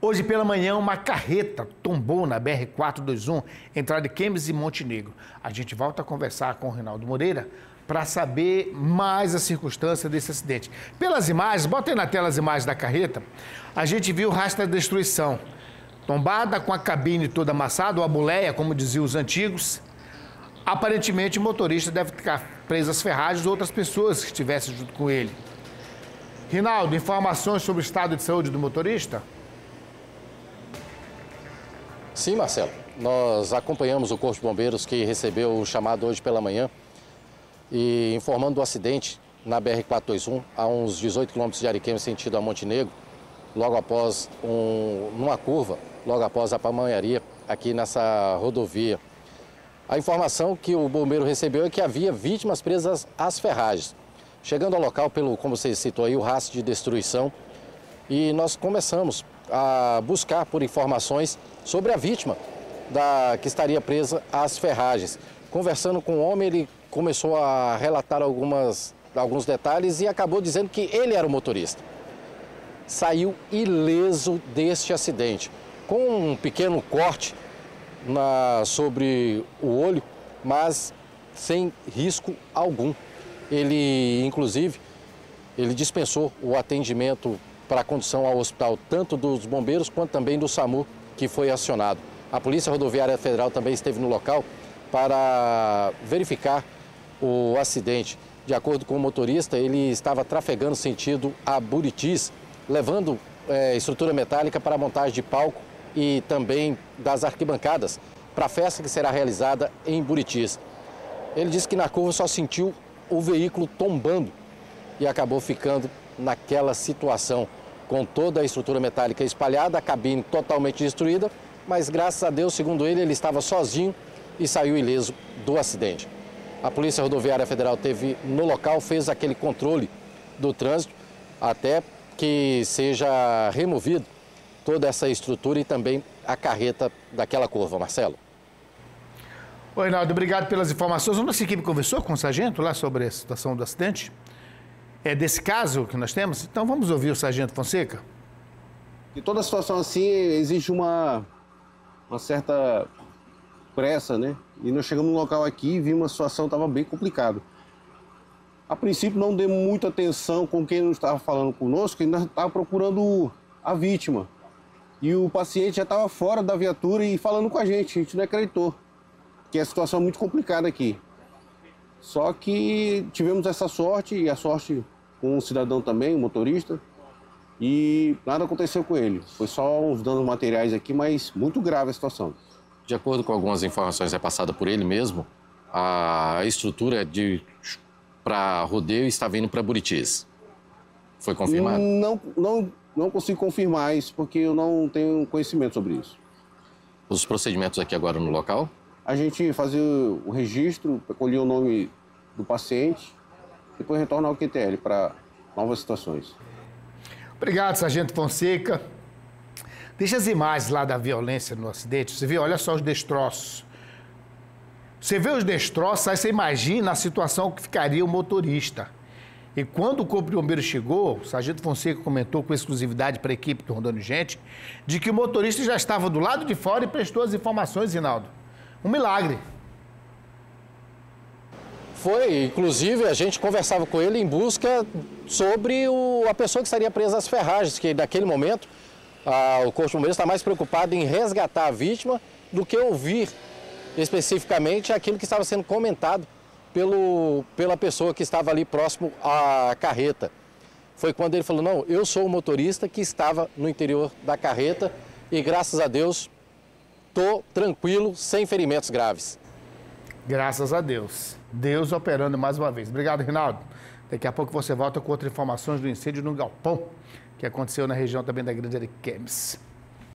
Hoje pela manhã, uma carreta tombou na BR-421, entre Ariquemes e Montenegro. A gente volta a conversar com o Rinaldo Moreira para saber mais a circunstância desse acidente. Pelas imagens, bota aí na tela as imagens da carreta, a gente viu o rastro da destruição. Tombada com a cabine toda amassada, ou a boleia, como diziam os antigos. Aparentemente, o motorista deve ficar preso às ferragens ou outras pessoas que estivessem junto com ele. Rinaldo, informações sobre o estado de saúde do motorista? Sim, Marcelo. Nós acompanhamos o Corpo de Bombeiros que recebeu o chamado hoje pela manhã e informando do acidente na BR-421, a uns 18 quilômetros de Ariquemes, sentido a Montenegro, logo após numa curva, logo após a pamonharia aqui nessa rodovia. A informação que o bombeiro recebeu é que havia vítimas presas às ferragens. Chegando ao local, como você citou aí, o rastro de destruição, e nós começamos a buscar por informações sobre a vítima que estaria presa às ferragens. Conversando com o homem, ele começou a relatar alguns detalhes e acabou dizendo que ele era o motorista. Saiu ileso deste acidente, com um pequeno corte sobre o olho, mas sem risco algum. Ele, inclusive, dispensou o atendimento para a condução ao hospital, tanto dos bombeiros quanto também do SAMU, que foi acionado. A Polícia Rodoviária Federal também esteve no local para verificar o acidente. De acordo com o motorista, ele estava trafegando sentido a Buritis, levando estrutura metálica para a montagem de palco e também das arquibancadas para a festa que será realizada em Buritis. Ele disse que na curva só sentiu o veículo tombando e acabou ficando naquela situação, com toda a estrutura metálica espalhada, a cabine totalmente destruída, mas graças a Deus, segundo ele, ele estava sozinho e saiu ileso do acidente. A Polícia Rodoviária Federal esteve no local, fez aquele controle do trânsito até que seja removido toda essa estrutura e também a carreta daquela curva. Marcelo. Oi, Rinaldo, obrigado pelas informações. A nossa equipe conversou com o sargento lá sobre a situação do acidente? É desse caso que nós temos? Então vamos ouvir o sargento Fonseca. E toda situação assim exige uma certa pressa, né? E nós chegamos no local aqui e vimos uma situação que estava bem complicada. A princípio não deu muita atenção com quem não estava falando conosco, ainda estava procurando a vítima. E o paciente já estava fora da viatura e falando com a gente não acreditou. Que é a situação muito complicada aqui. Só que tivemos essa sorte, e a sorte com um cidadão também, um motorista, e nada aconteceu com ele. Foi só uns danos materiais aqui, mas muito grave a situação. De acordo com algumas informações repassadas por ele mesmo, a estrutura para rodeio estava indo para Buritis. Foi confirmado? Não consigo confirmar isso, porque eu não tenho conhecimento sobre isso. Os procedimentos aqui agora no local? A gente fazia o registro, colhia o nome do paciente, depois retornar ao QTL para novas situações. Obrigado, sargento Fonseca. Deixa as imagens lá da violência no acidente. Você vê, olha só os destroços. Você vê os destroços, aí você imagina a situação que ficaria o motorista. E quando o Corpo de Bombeiros chegou, o sargento Fonseca comentou com exclusividade para a equipe do Rondônia Urgente, de que o motorista já estava do lado de fora e prestou as informações, Rinaldo. Um milagre. Foi, inclusive a gente conversava com ele em busca sobre a pessoa que estaria presa às ferragens, que naquele momento o Corpo de Bombeiros está mais preocupado em resgatar a vítima do que ouvir especificamente aquilo que estava sendo comentado pela pessoa que estava ali próximo à carreta. Foi quando ele falou, não, eu sou o motorista que estava no interior da carreta e graças a Deus estou tranquilo, sem ferimentos graves. Graças a Deus. Deus operando mais uma vez. Obrigado, Rinaldo. Daqui a pouco você volta com outras informações do incêndio no galpão que aconteceu na região também da Grande Ariquemes.